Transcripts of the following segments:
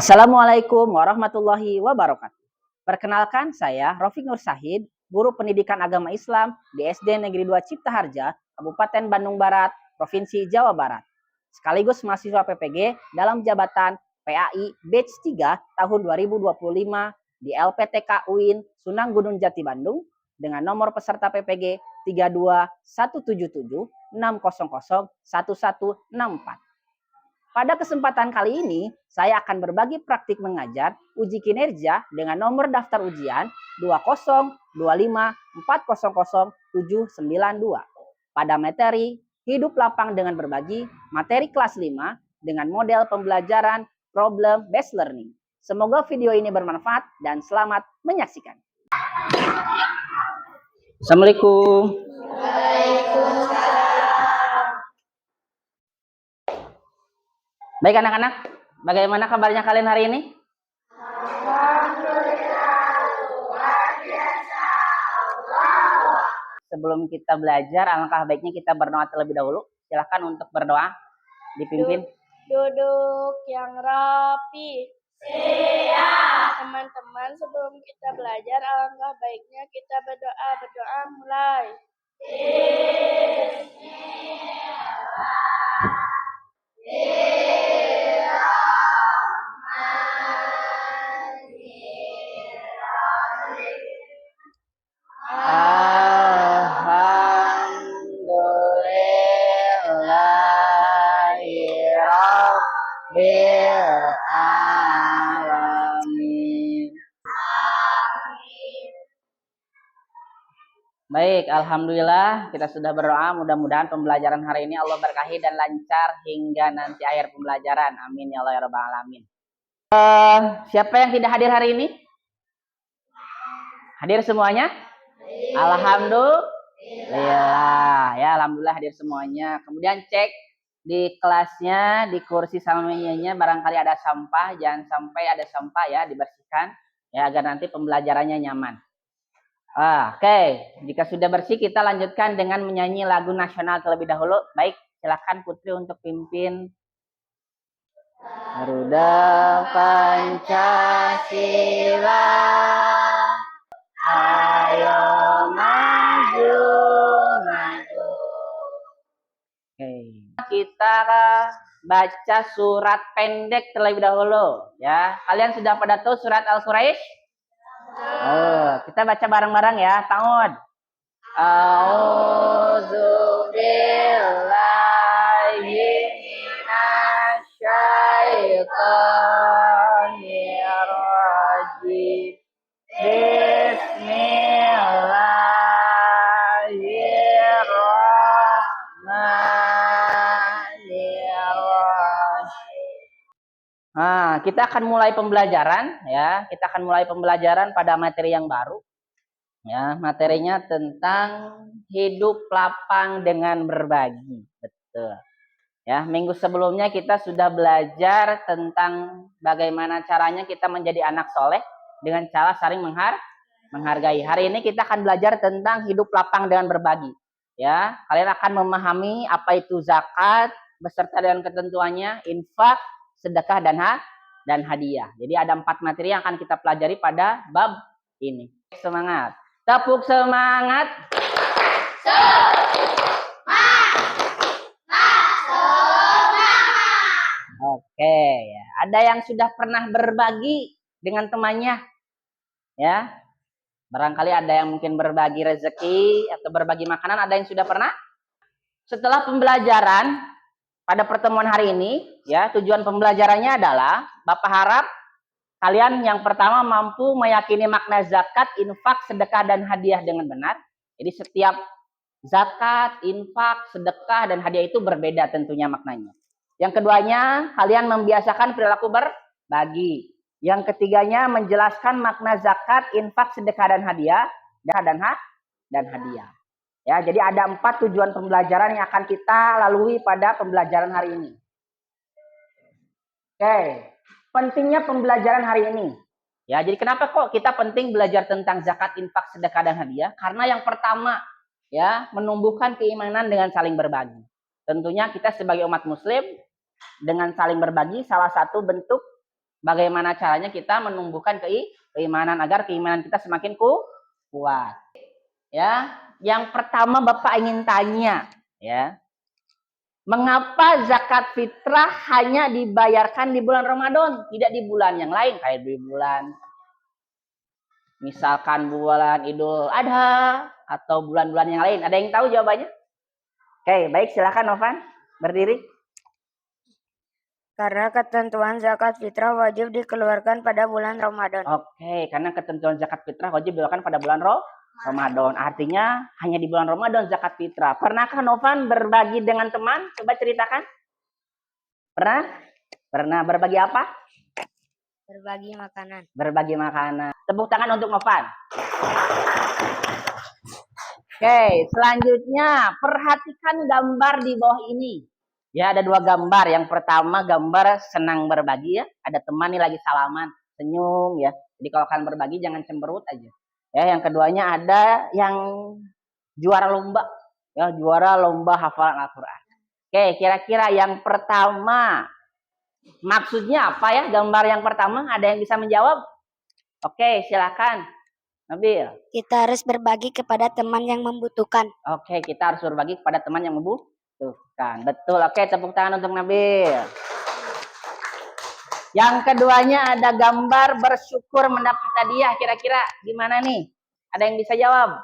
Assalamualaikum warahmatullahi wabarakatuh. Perkenalkan, saya Rofiq Nur Sahid, guru pendidikan agama Islam di SD Negeri 2 Cipta Harja, Kabupaten Bandung Barat, Provinsi Jawa Barat. Sekaligus mahasiswa PPG dalam jabatan PAI Batch 3 tahun 2025 di LPTK UIN Sunang Gunung Jati Bandung dengan nomor peserta PPG 32177600164. Pada kesempatan kali ini, saya akan berbagi praktik mengajar uji kinerja dengan nomor daftar ujian 20254000792 pada materi Hidup Lapang dengan Berbagi, materi kelas 5 dengan model pembelajaran Problem Based Learning. Semoga video ini bermanfaat dan selamat menyaksikan. Assalamualaikum. Baik anak-anak, bagaimana kabarnya kalian hari ini? Sebelum kita belajar, alangkah baiknya kita berdoa terlebih dahulu. Silakan untuk berdoa, dipimpin. Duduk yang rapi. Siap. Teman-teman, sebelum kita belajar, alangkah baiknya kita berdoa. Berdoa mulai. Baik, alhamdulillah kita sudah berdoa. Mudah-mudahan pembelajaran hari ini Allah berkahi dan lancar hingga nanti akhir pembelajaran. Amin ya Allah ya rabbal alamin. Siapa yang tidak hadir hari ini? Hadir semuanya? Alhamdulillah. Ya, alhamdulillah hadir semuanya. Kemudian cek di kelasnya, di kursi sama mejanya barangkali ada sampah, jangan sampai ada sampah ya, dibersihkan ya agar nanti pembelajarannya nyaman. Oke, jika sudah bersih kita lanjutkan dengan menyanyi lagu nasional terlebih dahulu. Baik, silakan Putri untuk pimpin. Garuda Pancasila, ayo maju, maju. Oke, kita baca surat pendek terlebih dahulu ya. Kalian sudah pada tahu surat Al-Quraisy? Kita baca bareng-bareng ya. Ta'awud. A'udzu billahi minasyaitonir rajim. Bismillahirrahmanirrahim. Kita akan mulai pembelajaran ya. Kita akan mulai pembelajaran pada materi yang baru. Ya, materinya tentang hidup lapang dengan berbagi. Betul. Ya, minggu sebelumnya kita sudah belajar tentang bagaimana caranya kita menjadi anak soleh dengan cara saling menghargai. Hari ini kita akan belajar tentang hidup lapang dengan berbagi. Ya, kalian akan memahami apa itu zakat beserta dengan ketentuannya, infak, sedekah dan hadiah. Jadi ada 4 materi yang akan kita pelajari pada bab ini. Semangat. Tepuk semangat. Oke, ya. Ada yang sudah pernah berbagi dengan temannya? Ya. Barangkali ada yang mungkin berbagi rezeki atau berbagi makanan, ada yang sudah pernah? Setelah pembelajaran pada pertemuan hari ini, ya, tujuan pembelajarannya adalah Bapak harap kalian yang pertama mampu meyakini makna zakat, infak, sedekah, dan hadiah dengan benar. Jadi setiap zakat, infak, sedekah, dan hadiah itu berbeda tentunya maknanya. Yang keduanya, kalian membiasakan perilaku berbagi. Yang ketiganya, menjelaskan makna zakat, infak, sedekah, dan hadiah. Dan hadiah. Ya, jadi ada 4 tujuan pembelajaran yang akan kita lalui pada pembelajaran hari ini. Oke. Pentingnya pembelajaran hari ini. Ya, jadi kenapa kok kita penting belajar tentang zakat, infak, sedekah, dan hadiah? Karena yang pertama, ya, menumbuhkan keimanan dengan saling berbagi. Tentunya kita sebagai umat muslim dengan saling berbagi salah satu bentuk Bagaimana caranya kita menumbuhkan keimanan agar keimanan kita semakin kuat. Ya, yang pertama Bapak ingin tanya, ya. Mengapa zakat fitrah hanya dibayarkan di bulan Ramadan, tidak di bulan yang lain kayak di bulan misalkan bulan Idul Adha atau bulan-bulan yang lain? Ada yang tahu jawabannya? Oke, baik, silakan Novan berdiri. Karena ketentuan zakat fitrah wajib dikeluarkan pada bulan Ramadan. Oke, karena ketentuan zakat fitrah wajib dilakukan pada bulan Ramadan. Artinya hanya di bulan Ramadan zakat fitrah. Pernahkah Novan berbagi dengan teman? Coba ceritakan. Pernah? Pernah berbagi apa? Berbagi makanan. Berbagi makanan. Tepuk tangan untuk Novan. Oke, selanjutnya perhatikan gambar di bawah ini. Ya, ada dua gambar. Yang pertama gambar senang berbagi ya. Ada teman nih lagi salaman, senyum ya. Jadi kalau kalian berbagi jangan cemberut aja. Ya, yang keduanya ada yang juara lomba. Ya, juara lomba hafalan Al-Qur'an. Oke, kira-kira yang pertama maksudnya apa ya gambar yang pertama? Ada yang bisa menjawab? Oke, silakan. Nabil. Kita harus berbagi kepada teman yang membutuhkan. Oke, kita harus berbagi kepada teman yang membutuhkan. Betul. Oke, tepuk tangan untuk Nabil. Yang keduanya ada gambar bersyukur mendapat hadiah. Kira-kira gimana nih? Ada yang bisa jawab?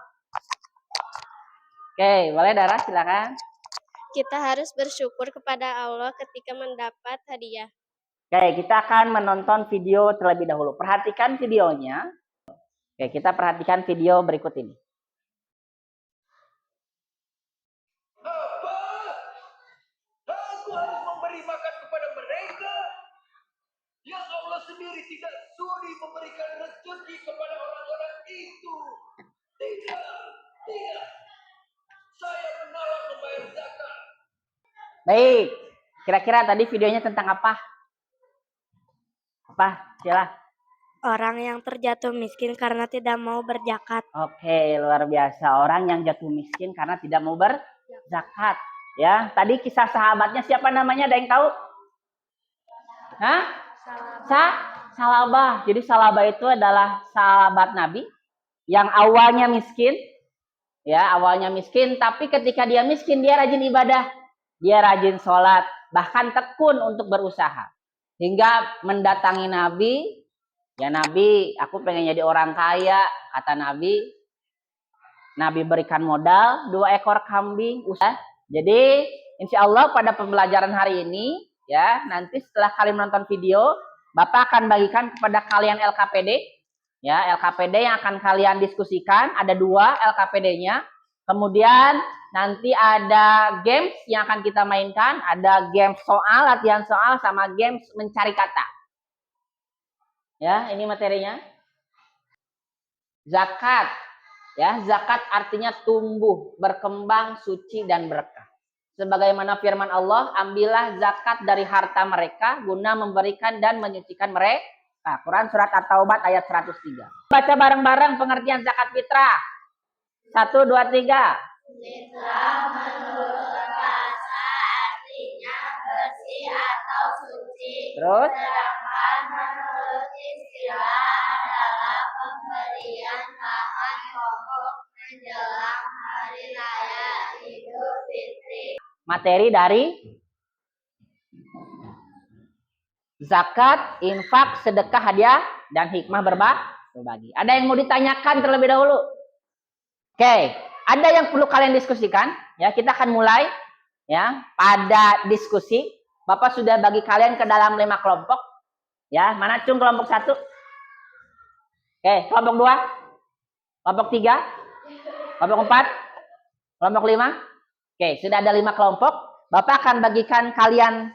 Oke, boleh Dara, silakan. Kita harus bersyukur kepada Allah ketika mendapat hadiah. Oke, kita akan menonton video terlebih dahulu. Perhatikan videonya. Oke, kita perhatikan video berikut ini. Aku harus memberi makan kepada mereka yang Allah sendiri tidak sudi memberikan rezeki kepada orang-orang itu. Tidak. Saya menolak membayar zakat. Baik, kira-kira tadi videonya tentang apa? Apa? Sila. Orang yang terjatuh miskin karena tidak mau berzakat. Oke, luar biasa. Orang yang jatuh miskin karena tidak mau berzakat. Ya, tadi kisah sahabatnya siapa namanya? Ada yang tahu? Hah? Salabah. Jadi Salabah itu adalah sahabat Nabi yang awalnya miskin. Ya, awalnya miskin, tapi ketika dia miskin dia rajin ibadah. Dia rajin sholat, bahkan tekun untuk berusaha. Hingga mendatangi Nabi. Ya Nabi, aku pengen jadi orang kaya. Kata Nabi, Nabi berikan modal 2 ekor kambing. Jadi insya Allah pada pembelajaran hari ini, ya nanti setelah kalian menonton video, Bapak akan bagikan kepada kalian LKPD. Ya, LKPD yang akan kalian diskusikan. Ada 2 LKPD-nya. Kemudian nanti ada games yang akan kita mainkan. Ada games soal, latihan soal, sama games mencari kata. Ya, ini materinya. Zakat. Ya, zakat artinya tumbuh, berkembang, suci dan berkah. Sebagaimana firman Allah, ambillah zakat dari harta mereka guna memberikan dan menyucikan mereka. Quran surat At-Taubah ayat 103. Baca bareng-bareng pengertian zakat fitrah. 1, 2, 3. Fitrah menurut bahasa artinya bersih atau suci. Terus? Sedangkan menurut istilah adalah pemberian bahan pokok menjelang hari raya Idul Fitri. Materi dari zakat, infak, sedekah, hadiah, dan hikmah berbagi. Ada yang mau ditanyakan terlebih dahulu? Oke, ada yang perlu kalian diskusikan? Ya, kita akan mulai. Ya, pada diskusi, Bapak sudah bagi kalian ke dalam 5 kelompok. Ya, mana Cung kelompok 1? Oke, kelompok 2, kelompok 3, kelompok 4, kelompok 5. Oke, sudah ada 5 kelompok. Bapak akan bagikan kalian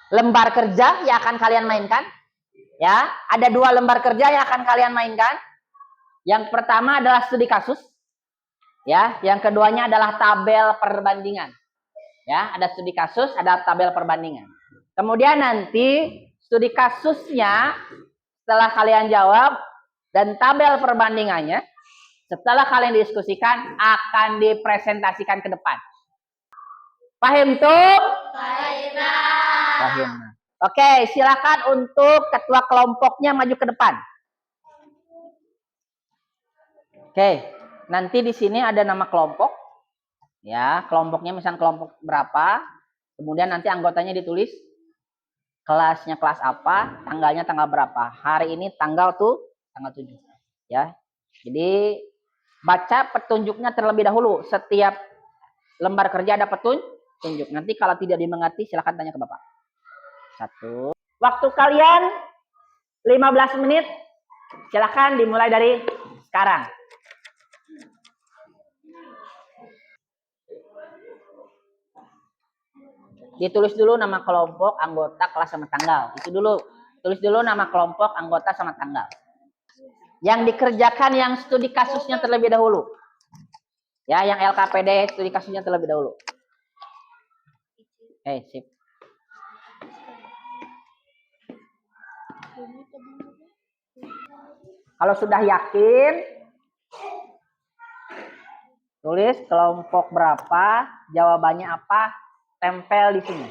lembar kerja yang akan kalian mainkan. Ya, ada 2 lembar kerja yang akan kalian mainkan. Yang pertama adalah studi kasus. Ya, yang keduanya adalah tabel perbandingan. Ya, ada studi kasus, ada tabel perbandingan. Kemudian nanti studi kasusnya setelah kalian jawab dan tabel perbandingannya setelah kalian diskusikan akan dipresentasikan ke depan. Paham tuh? Paham. Oke, silakan untuk ketua kelompoknya maju ke depan. Oke, nanti di sini ada nama kelompok. Ya, kelompoknya misalnya kelompok berapa. Kemudian nanti anggotanya ditulis. Kelasnya kelas apa, tanggalnya tanggal berapa. Hari ini tanggal 7. Ya. Jadi baca petunjuknya terlebih dahulu. Setiap lembar kerja ada petunjuk. Nanti kalau tidak dimengerti silakan tanya ke Bapak. 1. Waktu kalian 15 menit. Silakan dimulai dari sekarang. Ditulis dulu nama kelompok, anggota, kelas sama tanggal. Itu dulu. Tulis dulu nama kelompok, anggota sama tanggal. Yang dikerjakan yang studi kasusnya terlebih dahulu. Ya, yang LKPD studi kasusnya terlebih dahulu. Oke, sip. Kalau sudah yakin, tulis kelompok berapa, jawabannya apa, tempel di sini.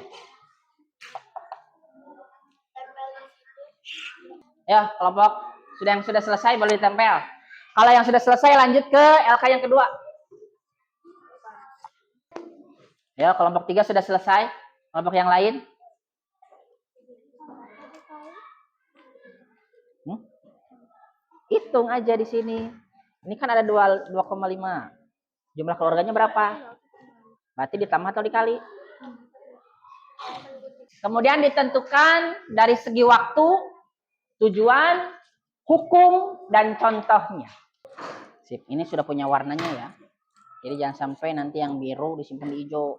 Ya, kelompok yang sudah selesai boleh ditempel. Kalau yang sudah selesai lanjut ke LK yang kedua. Ya, kelompok 3 sudah selesai. Kelompok yang lain. Hitung aja di sini. Ini kan ada 2,5. Jumlah keluarganya berapa? Berarti ditambah atau dikali? Kemudian ditentukan dari segi waktu, tujuan, hukum, dan contohnya. Sip, ini sudah punya warnanya ya. Jadi jangan sampai nanti yang biru disimpan di hijau.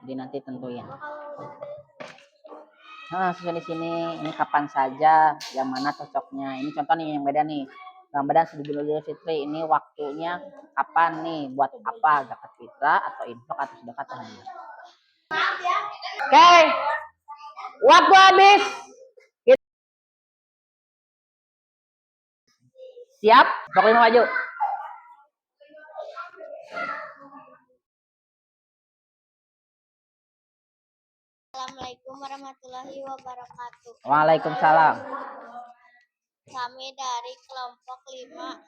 Jadi nanti tentuin. Nah, susun di sini. Ini kapan saja, yang mana cocoknya. Ini contoh nih yang beda nih. Ramadan Idul Fitri ini waktunya kapan nih? Buat apa? Zakat fitrah atau infak atau sedekah atau hadiah. Oke. Waktu habis. Siap? Pokoknya maju. Assalamualaikum warahmatullahi wabarakatuh. Waalaikumsalam. Kami dari kelompok 5.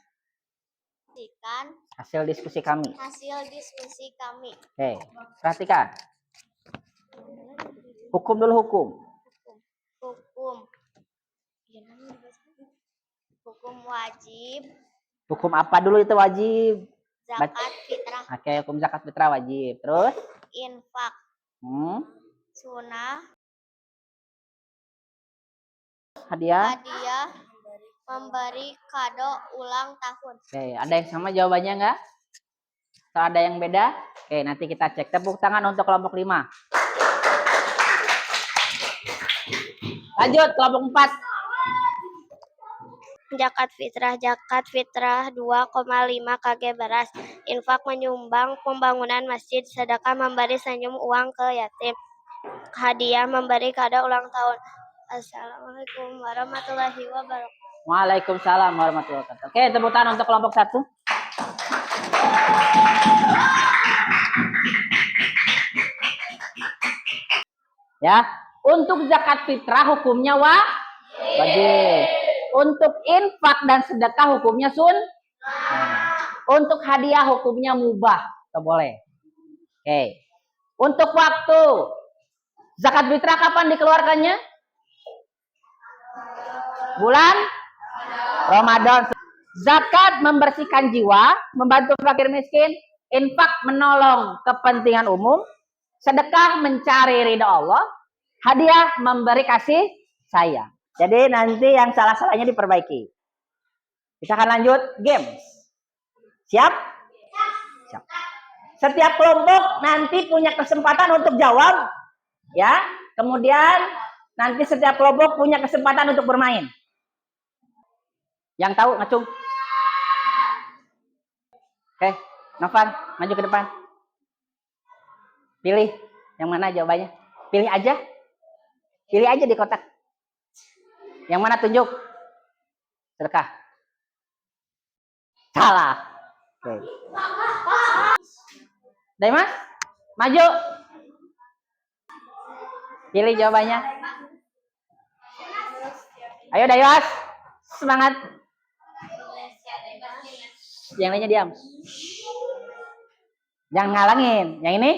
Hasil diskusi kami. Oke, perhatikan. Hukum dulu hukum. Hukum wajib. Hukum apa dulu itu wajib? Zakat fitrah. Oke, hukum zakat fitrah wajib. Terus? Infak. Sunnah. Hadiah. Memberi kado ulang tahun. Oke, ada yang sama jawabannya enggak? Atau ada yang beda? Oke, nanti kita cek. Tepuk tangan untuk kelompok 5. Lanjut, kelompok 4. Zakat fitrah 2,5 kg beras. Infak menyumbang pembangunan masjid. Sedekah memberi senyum uang ke yatim. Hadiah memberi kado ulang tahun. Assalamualaikum warahmatullahi wabarakatuh. Waalaikumsalam warahmatullahi wabarakatuh. Oke, tepuk tangan untuk kelompok 1. Ya, untuk zakat fitrah hukumnya wajib. Untuk infak dan sedekah hukumnya Untuk hadiah hukumnya mubah, tak boleh. Oke. Untuk waktu zakat fitrah kapan dikeluarkannya? Bulan Ramadan. Zakat membersihkan jiwa, membantu fakir miskin, infak menolong kepentingan umum, sedekah mencari ridha Allah, hadiah memberi kasih sayang. Jadi nanti yang salah-salahnya diperbaiki. Kita akan lanjut games. Siap? Siap. Setiap kelompok nanti punya kesempatan untuk jawab, ya. Kemudian nanti setiap kelompok punya kesempatan untuk bermain. Yang tahu ngacung. Oke, Novan, maju ke depan. Pilih yang mana jawabannya. Pilih aja. Pilih aja di kotak. Yang mana tunjuk? Sedekah. Salah. Oke. Dari Mas, maju. Pilih jawabannya. Ayo Dayos, semangat. Yang lainnya diam. Jangan ngalangin. Yang ini?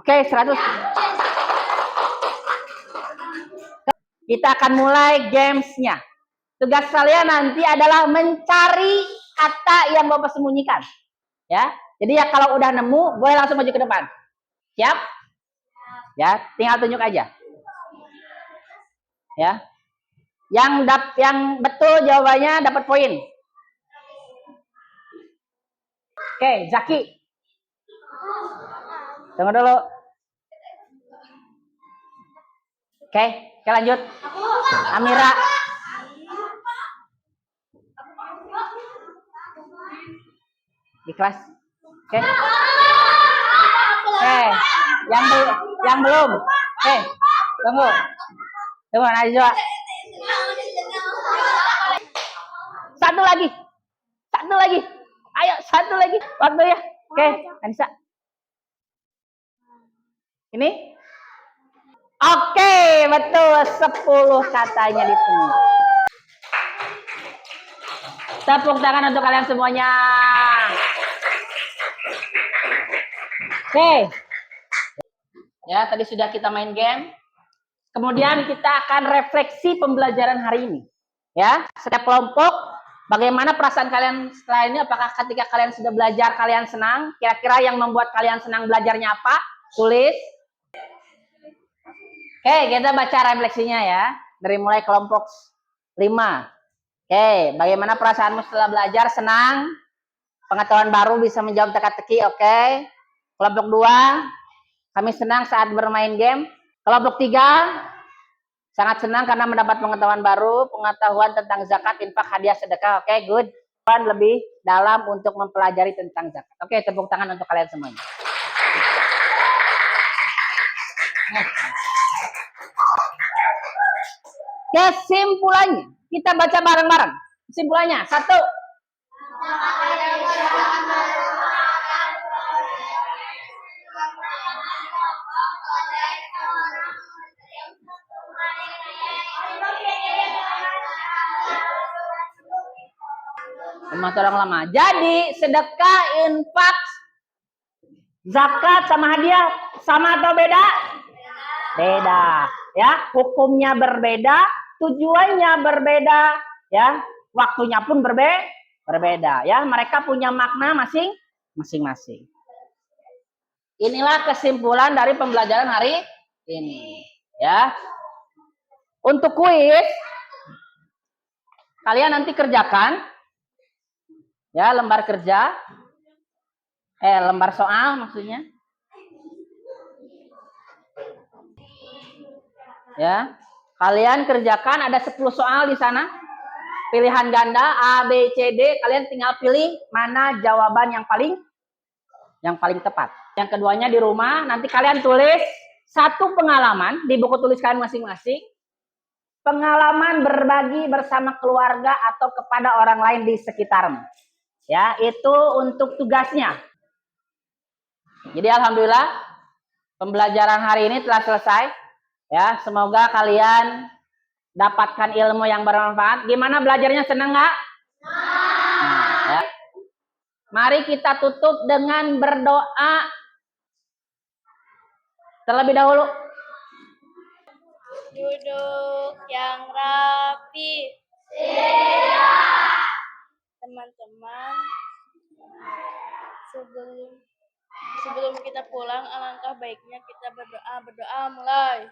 Oke, 100. Kita akan mulai gamesnya. Tugas kalian nanti adalah mencari kata yang Bapak sembunyikan. Ya. Jadi ya kalau udah nemu, boleh langsung maju ke depan. Siap? Ya, tinggal tunjuk aja. Ya. Yang betul jawabannya dapat poin. Oke, Zaki. Tunggu dulu. Oke, lanjut. Amira. Di kelas. Oke. Yang belum. Oke, tunggu. Tunggu Najwa. Satu lagi. Ayo, satu lagi. Waktu ya. Oke, Anissa. Ini? Oke, betul. 10 katanya dipenuhi. Tepuk tangan untuk kalian semuanya. Oke. Ya, tadi sudah kita main game. Kemudian kita akan refleksi pembelajaran hari ini. Ya, setiap kelompok, bagaimana perasaan kalian setelah ini? Apakah ketika kalian sudah belajar, kalian senang? Kira-kira yang membuat kalian senang belajarnya apa? Tulis. Oke, kita baca refleksinya ya. Dari mulai kelompok 5. Oke, bagaimana perasaanmu setelah belajar? Senang? Pengetahuan baru, bisa menjawab teka-teki, oke. Kelompok 2, kami senang saat bermain game. Kelompok 3, sangat senang karena mendapat pengetahuan baru, pengetahuan tentang zakat, infak, hadiah, sedekah, oke, good. Lebih dalam untuk mempelajari tentang zakat. Oke, tepuk tangan untuk kalian semuanya. Kesimpulannya, kita baca bareng-bareng. Kesimpulannya, 1. Orang lama. Jadi sedekah, infak, zakat sama hadiah sama atau beda? Beda. Ya, hukumnya berbeda, tujuannya berbeda, ya, waktunya pun berbeda. Ya, mereka punya makna masing-masing. Inilah kesimpulan dari pembelajaran hari ini. Ya. Untuk kuis, kalian nanti kerjakan. Ya, lembar kerja. Lembar soal maksudnya. Ya. Kalian kerjakan, ada 10 soal di sana. Pilihan ganda A, B, C, D. Kalian tinggal pilih mana jawaban yang paling tepat. Yang keduanya di rumah, nanti kalian tulis satu pengalaman di buku tulis kalian masing-masing. Pengalaman berbagi bersama keluarga atau kepada orang lain di sekitarmu. Ya, itu untuk tugasnya. Jadi alhamdulillah pembelajaran hari ini telah selesai. Ya, semoga kalian dapatkan ilmu yang bermanfaat. Gimana belajarnya, senang nggak? Nah, ya. Mari kita tutup dengan berdoa terlebih dahulu. Duduk yang rapi. Teman-teman, sebelum kita pulang, alangkah baiknya kita berdoa mulai.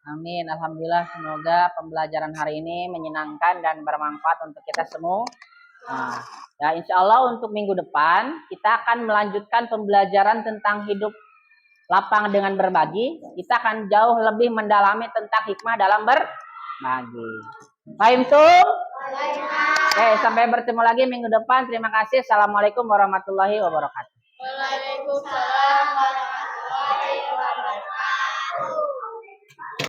Amin. Alhamdulillah, semoga pembelajaran hari ini menyenangkan dan bermanfaat untuk kita semua. Nah, ya insya Allah untuk minggu depan kita akan melanjutkan pembelajaran tentang hidup lapang dengan berbagi. Kita akan jauh lebih mendalami tentang hikmah dalam berbagi. Fahim tuh? Oke, sampai bertemu lagi minggu depan. Terima kasih. Assalamualaikum warahmatullahi wabarakatuh. Waalaikumsalam.